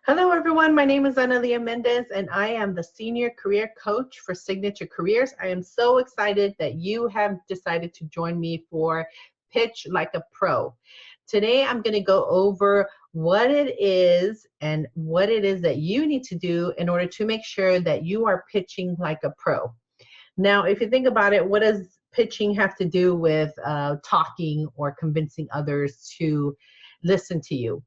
Hello, everyone. My name is Analia Mendez, and I am the Senior Career Coach for Signature Careers. I am so excited that you have decided to join me for Pitch Like a Pro. Today, I'm going to go over what it is and what it is that you need to do in order to make sure that you are pitching like a pro. Now, if you think about it, what does pitching have to do with talking or convincing others to listen to you?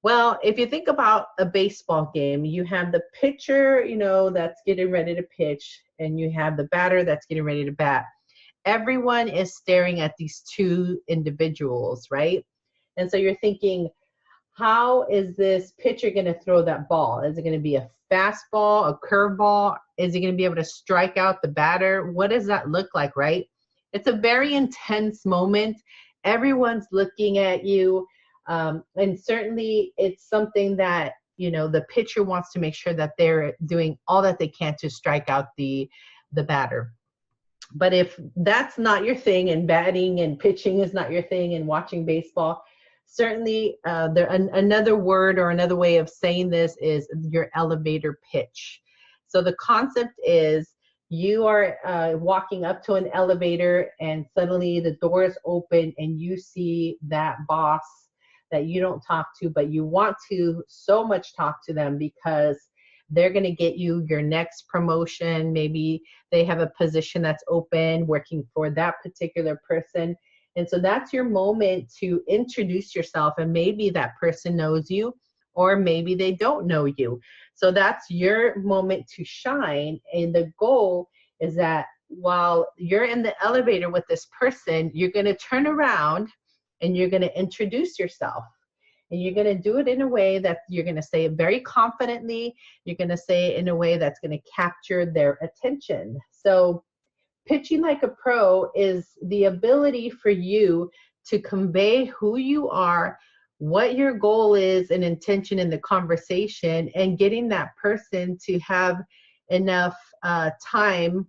Well, if you think about a baseball game, you have the pitcher, that's getting ready to pitch, and you have the batter that's getting ready to bat. Everyone is staring at these two individuals, right? And so you're thinking, how is this pitcher going to throw that ball? Is it going to be a fastball, a curveball? Is he going to be able to strike out the batter? What does that look like, right? It's a very intense moment. Everyone's looking at you. And certainly it's something that, the pitcher wants to make sure that they're doing all that they can to strike out the batter. But if that's not your thing, and batting and pitching is not your thing, and watching baseball, certainly another word or another way of saying this is your elevator pitch. So the concept is you are walking up to an elevator, and suddenly the doors open and you see that boss that you don't talk to, but you want to so much talk to them because they're going to get you your next promotion. Maybe they have a position that's open working for that particular person. And so that's your moment to introduce yourself, and maybe that person knows you or maybe they don't know you. So that's your moment to shine. And the goal is that while you're in the elevator with this person, you're going to turn around and you're going to introduce yourself. And you're going to do it in a way that you're going to say it very confidently. You're going to say it in a way that's going to capture their attention. So pitching like a pro is the ability for you to convey who you are, what your goal is and intention in the conversation, and getting that person to have enough time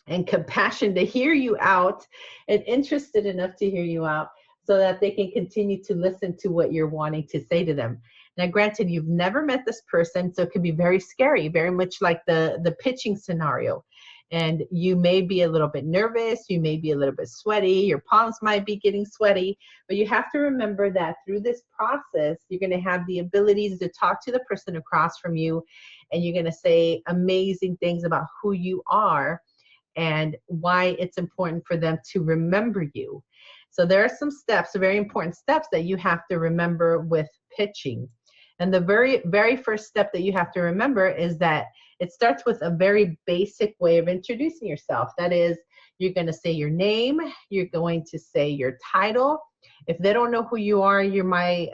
and compassion to hear you out, and interested enough to hear you out, so that they can continue to listen to what you're wanting to say to them. Now, granted, you've never met this person, so it can be very scary, very much like the pitching scenario. And you may be a little bit nervous, you may be a little bit sweaty, your palms might be getting sweaty, but you have to remember that through this process, you're going to have the abilities to talk to the person across from you, and you're going to say amazing things about who you are and why it's important for them to remember you. So there are some steps, very important steps that you have to remember with pitching. And the very, very first step that you have to remember is that it starts with a very basic way of introducing yourself. That is, you're going to say your name, you're going to say your title. If they don't know who you are, you might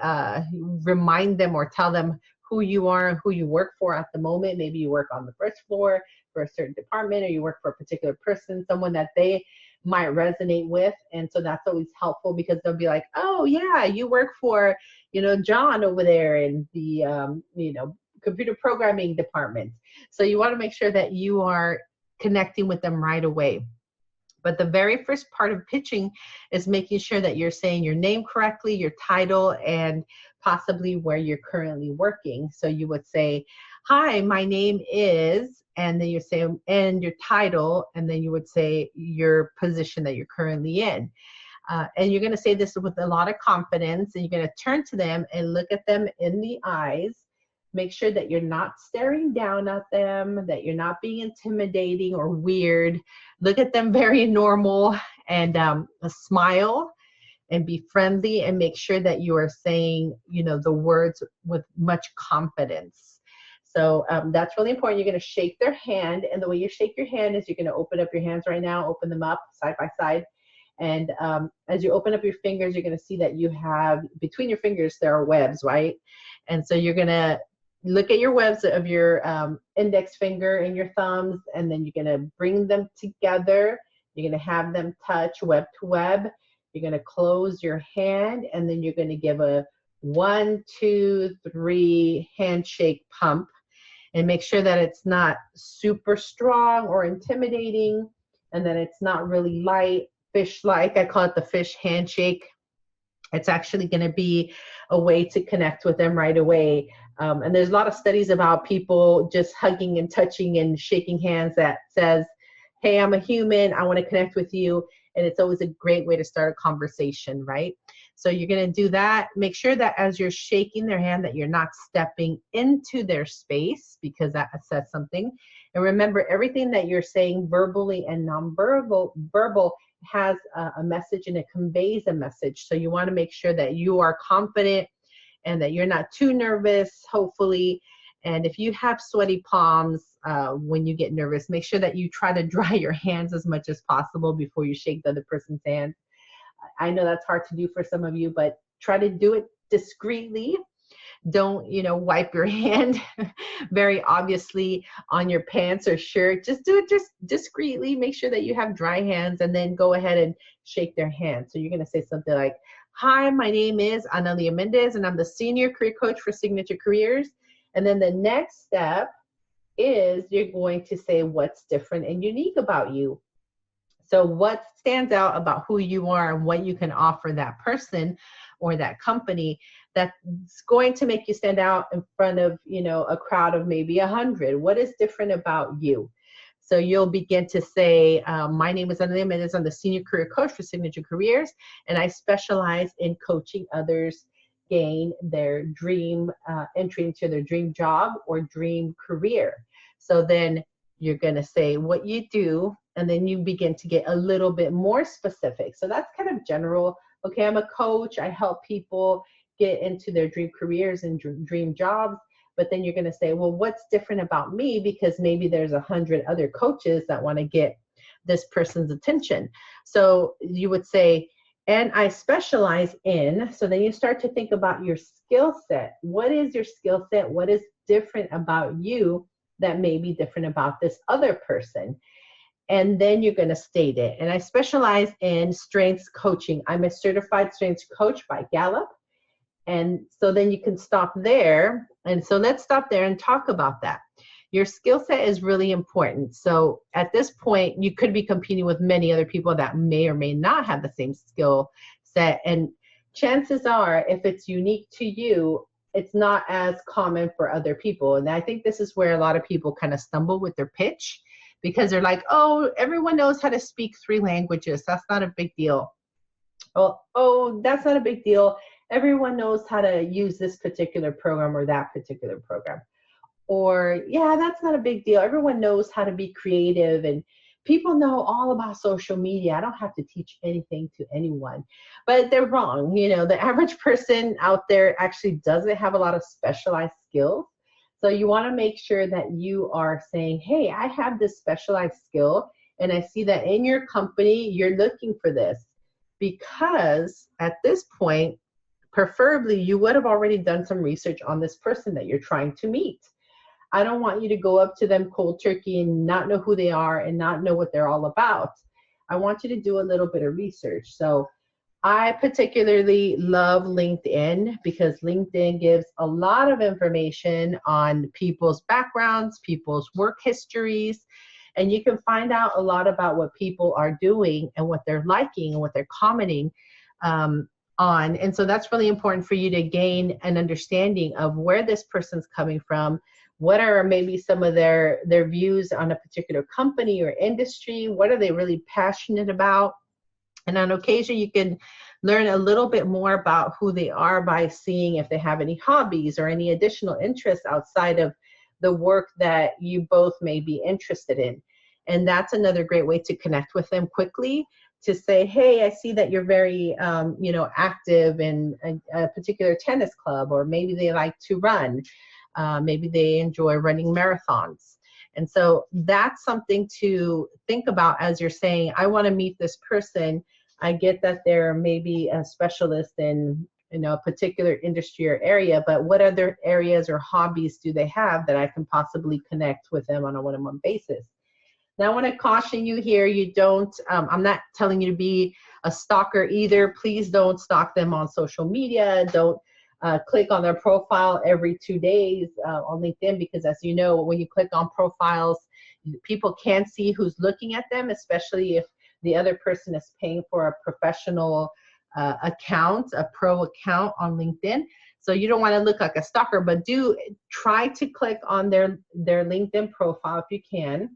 remind them or tell them who you are and who you work for at the moment. Maybe you work on the first floor for a certain department, or you work for a particular person, someone that they might resonate with. And so that's always helpful, because they'll be like, oh yeah, you work for, John over there in the, computer programming department. So you want to make sure that you are connecting with them right away. But the very first part of pitching is making sure that you're saying your name correctly, your title, and possibly where you're currently working. So you would say, hi, my name is, and then you say, and your title, and then you would say your position that you're currently in. And you're going to say this with a lot of confidence, and you're going to turn to them and look at them in the eyes. Make sure that you're not staring down at them, that you're not being intimidating or weird. Look at them very normal, and smile and be friendly, and make sure that you are saying, the words with much confidence. So that's really important. You're going to shake their hand, and the way you shake your hand is you're going to open up your hands right now, open them up side by side. And as you open up your fingers, you're going to see that you have, between your fingers, there are webs, right? And so you're going to look at your webs of your index finger and your thumbs, and then you're going to bring them together. You're going to have them touch web to web. You're going to close your hand, and then you're going to give a 1, 2, 3 handshake pump, and make sure that it's not super strong or intimidating, and that it's not really light, fish-like. I call it the fish handshake. It's actually going to be a way to connect with them right away. And there's a lot of studies about people just hugging and touching and shaking hands that says, hey, I'm a human, I want to connect with you. And it's always a great way to start a conversation, right? So you're going to do that. Make sure that as you're shaking their hand that you're not stepping into their space, because that says something. And remember, everything that you're saying verbally and verbal has a message, and it conveys a message. So you want to make sure that you are confident and that you're not too nervous, hopefully. And if you have sweaty palms when you get nervous, make sure that you try to dry your hands as much as possible before you shake the other person's hand. I know that's hard to do for some of you, but try to do it discreetly. Don't, wipe your hand very obviously on your pants or shirt. Just do it just discreetly. Make sure that you have dry hands, and then go ahead and shake their hand. So you're going to say something like, hi, my name is Analia Mendez, and I'm the Senior Career Coach for Signature Careers. And then the next step is you're going to say what's different and unique about you. So what stands out about who you are and what you can offer that person or that company that's going to make you stand out in front of, a crowd of maybe 100. What is different about you? So you'll begin to say, my name is Analia Mendez. I'm the Senior Career Coach for Signature Careers, and I specialize in coaching others gain their dream entry into their dream job or dream career. So then you're going to say what you do, and then you begin to get a little bit more specific. So that's kind of general. Okay, I'm a coach. I help people get into their dream careers and dream jobs. But then you're going to say, well, what's different about me? Because maybe there's 100 other coaches that want to get this person's attention. So you would say, and I specialize in, so then you start to think about your skill set. What is your skill set? What is different about you that may be different about this other person? And then you're going to state it. And I specialize in strengths coaching. I'm a certified strengths coach by Gallup. And so then you can stop there. And so let's stop there and talk about that. Your skill set is really important. So at this point, you could be competing with many other people that may or may not have the same skill set. And chances are, if it's unique to you, it's not as common for other people. And I think this is where a lot of people kind of stumble with their pitch, because they're like, oh, everyone knows how to speak 3 languages. That's not a big deal. Oh, that's not a big deal. Everyone knows how to use this particular program or that particular program. Or, yeah, that's not a big deal. Everyone knows how to be creative, and people know all about social media. I don't have to teach anything to anyone. But they're wrong. The average person out there actually doesn't have a lot of specialized skills. So you want to make sure that you are saying, hey, I have this specialized skill, and I see that in your company, you're looking for this. Because at this point, preferably, you would have already done some research on this person that you're trying to meet. I don't want you to go up to them cold turkey and not know who they are and not know what they're all about. I want you to do a little bit of research. So I particularly love LinkedIn, because LinkedIn gives a lot of information on people's backgrounds, people's work histories, and you can find out a lot about what people are doing and what they're liking and what they're commenting on. And so that's really important for you to gain an understanding of where this person's coming from. What are maybe some of their views on a particular company or industry? What are they really passionate about? And on occasion, you can learn a little bit more about who they are by seeing if they have any hobbies or any additional interests outside of the work that you both may be interested in. And that's another great way to connect with them quickly, to say, hey, I see that you're very, active in a particular tennis club, or maybe they like to run. Maybe they enjoy running marathons. And so that's something to think about as you're saying, I want to meet this person. I get that they're maybe a specialist in a particular industry or area, but what other areas or hobbies do they have that I can possibly connect with them on a one-on-one basis? Now, I want to caution you here, you don't, I'm not telling you to be a stalker either. Please don't stalk them on social media. Don't click on their profile every 2 days on LinkedIn, because as you know, when you click on profiles, people can't see who's looking at them, especially if the other person is paying for a professional account, a pro account on LinkedIn. So you don't want to look like a stalker, but do try to click on their LinkedIn profile if you can.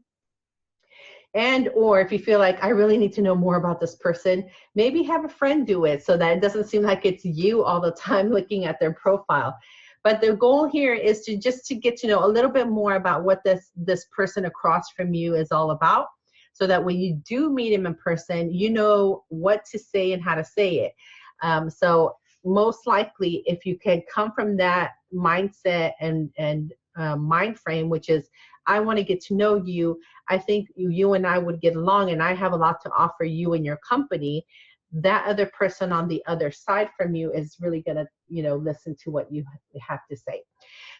And or if you feel like I really need to know more about this person, maybe have a friend do it so that it doesn't seem like it's you all the time looking at their profile. But the goal here is to just to get to know a little bit more about what this person across from you is all about, so that when you do meet him in person, you know what to say and how to say it. So most likely, if you can come from that mindset and mind frame, which is, I want to get to know you, I think you and I would get along, and I have a lot to offer you and your company, that other person on the other side from you is really going to, listen to what you have to say.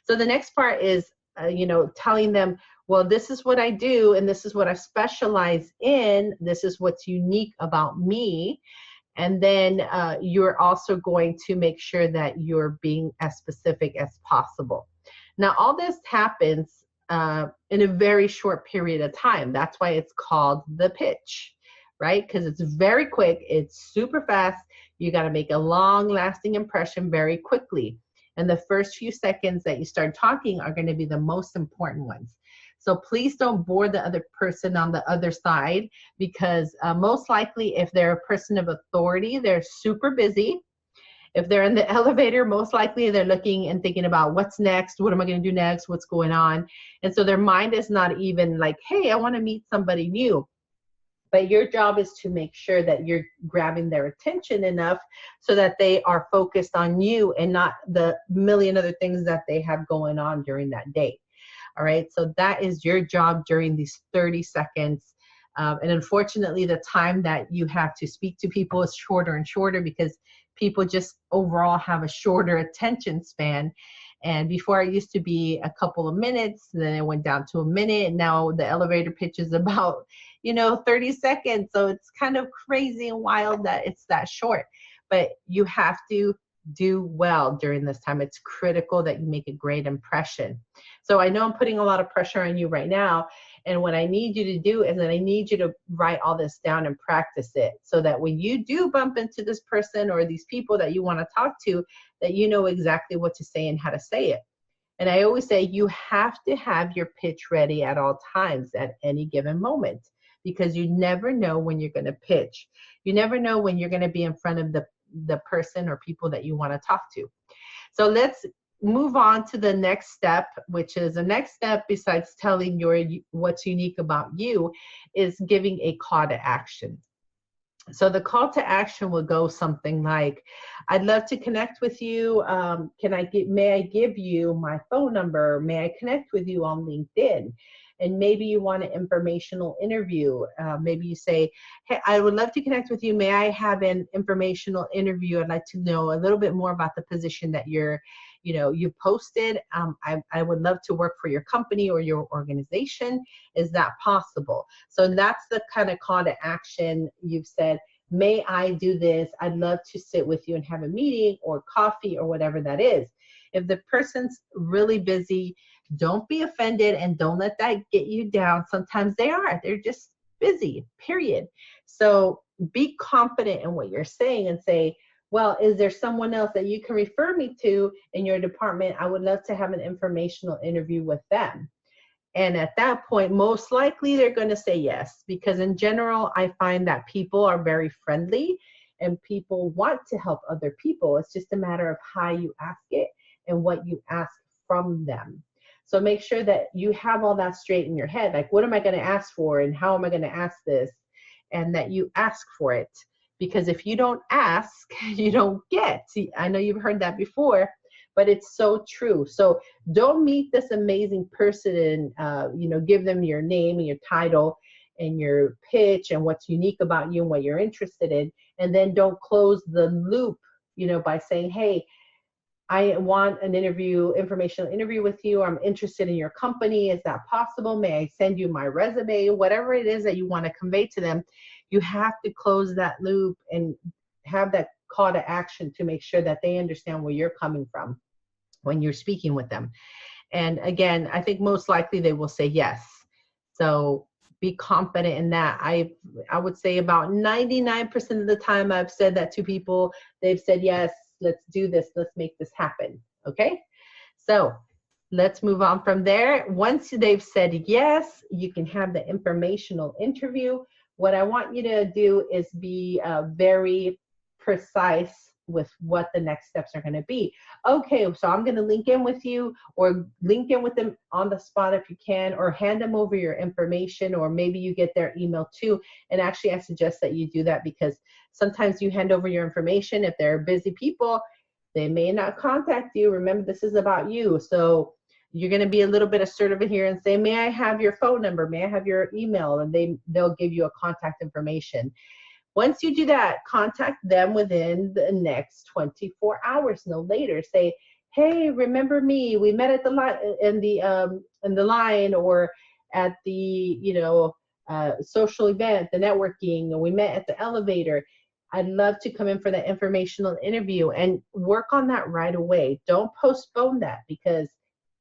So the next part is, telling them, well, this is what I do, and this is what I specialize in. This is what's unique about me. And then you're also going to make sure that you're being as specific as possible. Now, all this happens in a very short period of time. That's why it's called the pitch, right? Because it's very quick, it's super fast. You got to make a long-lasting impression very quickly. And the first few seconds that you start talking are going to be the most important ones. So please don't bore the other person on the other side, because most likely if they're a person of authority, they're super busy. If they're in the elevator, most likely they're looking and thinking about what's next, what am I going to do next, what's going on. And so their mind is not even like, hey, I want to meet somebody new. But your job is to make sure that you're grabbing their attention enough so that they are focused on you and not the million other things that they have going on during that day. All right, so that is your job during these 30 seconds. And unfortunately, the time that you have to speak to people is shorter and shorter, because people just overall have a shorter attention span. And before it used to be a couple of minutes, then it went down to a minute. And now the elevator pitch is about, 30 seconds. So it's kind of crazy and wild that it's that short. But you have to do well during this time. It's critical that you make a great impression. So I know I'm putting a lot of pressure on you right now. And what I need you to do is that I need you to write all this down and practice it, so that when you do bump into this person or these people that you want to talk to, that you know exactly what to say and how to say it. And I always say you have to have your pitch ready at all times at any given moment, because you never know when you're going to pitch. You never know when you're going to be in front of the person or people that you want to talk to. So let's move on to the next step, which is the next step besides telling what's unique about you, is giving a call to action. So the call to action will go something like, I'd love to connect with you. May I give you my phone number? May I connect with you on LinkedIn? And maybe you want an informational interview. Maybe you say, hey, I would love to connect with you. May I have an informational interview? I'd like to know a little bit more about the position that you posted. I would love to work for your company or your organization. Is that possible? So that's the kind of call to action. You've said, may I do this? I'd love to sit with you and have a meeting or coffee or whatever that is. If the person's really busy, don't be offended and don't let that get you down. Sometimes they're just busy, period. So be confident in what you're saying and say, well, is there someone else that you can refer me to in your department? I would love to have an informational interview with them. And at that point, most likely they're going to say yes, because in general, I find that people are very friendly and people want to help other people. It's just a matter of how you ask it and what you ask from them. So make sure that you have all that straight in your head. Like, what am I going to ask for and how am I going to ask this? And that you ask for it. Because if you don't ask, you don't get. See, I know you've heard that before, but it's so true. So don't meet this amazing person and, give them your name and your title and your pitch and what's unique about you and what you're interested in. And then don't close the loop, by saying, hey, I want an informational interview with you. I'm interested in your company. Is that possible? May I send you my resume? Whatever it is that you want to convey to them, you have to close that loop and have that call to action to make sure that they understand where you're coming from when you're speaking with them. And again, I think most likely they will say yes. So be confident in that. I would say about 99% of the time I've said that to people, they've said, yes, let's do this. Let's make this happen. Okay. So let's move on from there. Once they've said yes, you can have the informational interview. What I want you to do is be very precise with what the next steps are going to be. Okay, so I'm going to link in with you, or link in with them on the spot if you can, or hand them over your information, or maybe you get their email too. And actually, I suggest that you do that, because sometimes you hand over your information. If they're busy people, they may not contact you. Remember, this is about you. So you're going to be a little bit assertive here and say, may I have your phone number? May I have your email? And they'll give you a contact information. Once you do that, contact them within the next 24 hours, no later. Say, hey, remember me? We met at the line, in the line, or at the social event, the networking, or we met at the elevator. I'd love to come in for that informational interview, and work on that right away. Don't postpone that, because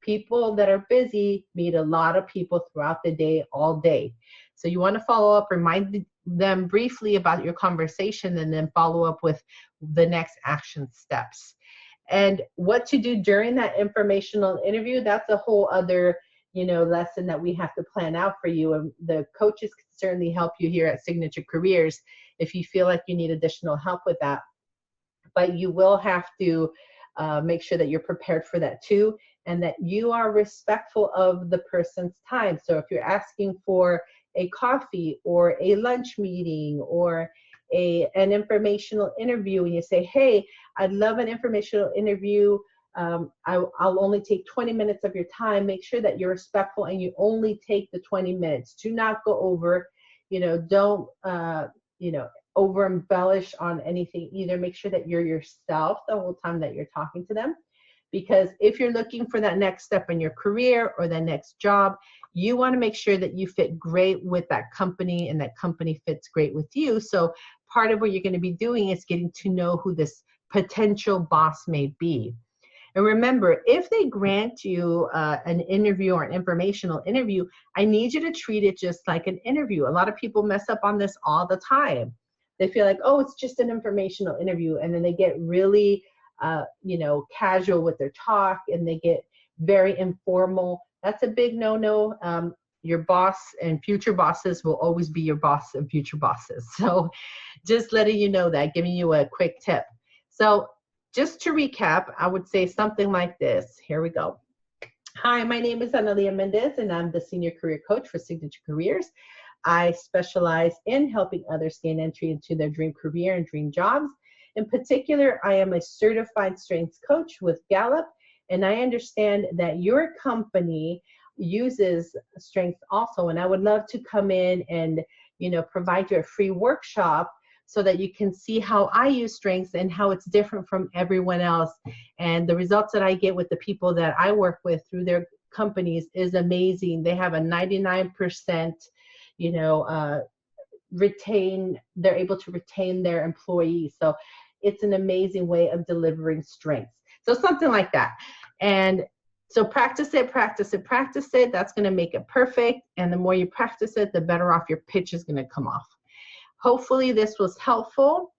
people that are busy meet a lot of people throughout the day, all day. So you want to follow up, remind them briefly about your conversation, and then follow up with the next action steps. And what to do during that informational interview, that's a whole other lesson that we have to plan out for you. And the coaches can certainly help you here at Signature Careers if you feel like you need additional help with that. But you will have to make sure that you're prepared for that too, and that you are respectful of the person's time. So if you're asking for a coffee or a lunch meeting or an informational interview, and you say, hey, I'd love an informational interview, I'll only take 20 minutes of your time, make sure that you're respectful and you only take the 20 minutes. Do not go over, don't over embellish on anything either. Make sure that you're yourself the whole time that you're talking to them. Because if you're looking for that next step in your career or the next job, you want to make sure that you fit great with that company and that company fits great with you. So part of what you're going to be doing is getting to know who this potential boss may be. And remember, if they grant you an interview or an informational interview, I need you to treat it just like an interview. A lot of people mess up on this all the time. They feel like, oh, it's just an informational interview. And then they get really casual with their talk, and they get very informal. That's a big no-no. Your boss and future bosses will always be your boss and future bosses. So just letting you know that, giving you a quick tip. So just to recap, I would say something like this. Here we go. Hi, my name is Analia Mendez, and I'm the Senior Career Coach for Signature Careers. I specialize in helping others gain entry into their dream career and dream jobs. In particular, I am a certified strengths coach with Gallup, and I understand that your company uses strengths also, and I would love to come in and provide you a free workshop so that you can see how I use strengths and how it's different from everyone else. And the results that I get with the people that I work with through their companies is amazing. They have a 99% they're able to retain their employees. So it's an amazing way of delivering strengths. So something like that. And so practice it. That's going to make it perfect. And the more you practice it, the better off your pitch is going to come off. Hopefully this was helpful.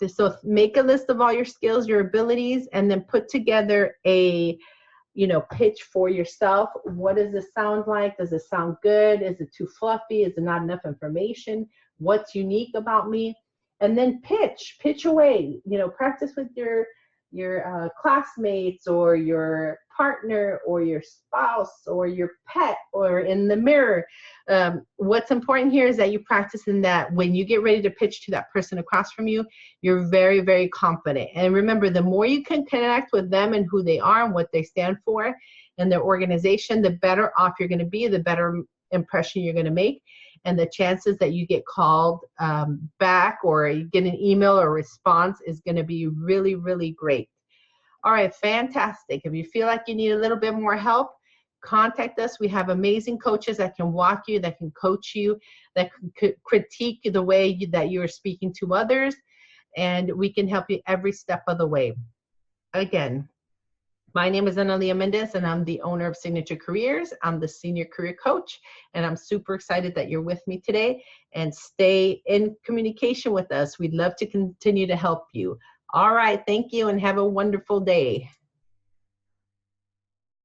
So make a list of all your skills, your abilities, and then put together a pitch for yourself. What does this sound like? Does it sound good? Is it too fluffy? Is it not enough information? What's unique about me? And then pitch away. Practice with your classmates or your partner or your spouse or your pet or in the mirror. What's important here is that you practice in that when you get ready to pitch to that person across from you, you're very, very confident. And remember, the more you can connect with them and who they are and what they stand for and their organization, the better off you're going to be, the better impression you're going to make. And the chances that you get called back or you get an email or response is going to be really, really great. All right, fantastic. If you feel like you need a little bit more help, contact us. We have amazing coaches that can walk you, that can coach you, that can critique the way that you are speaking to others, and we can help you every step of the way. Again, My name is Analia Mendez, and I'm the owner of Signature Careers. I'm the senior career coach, and I'm super excited that you're with me today. And stay in communication with us. We'd love to continue to help you. All right, thank you, and have a wonderful day.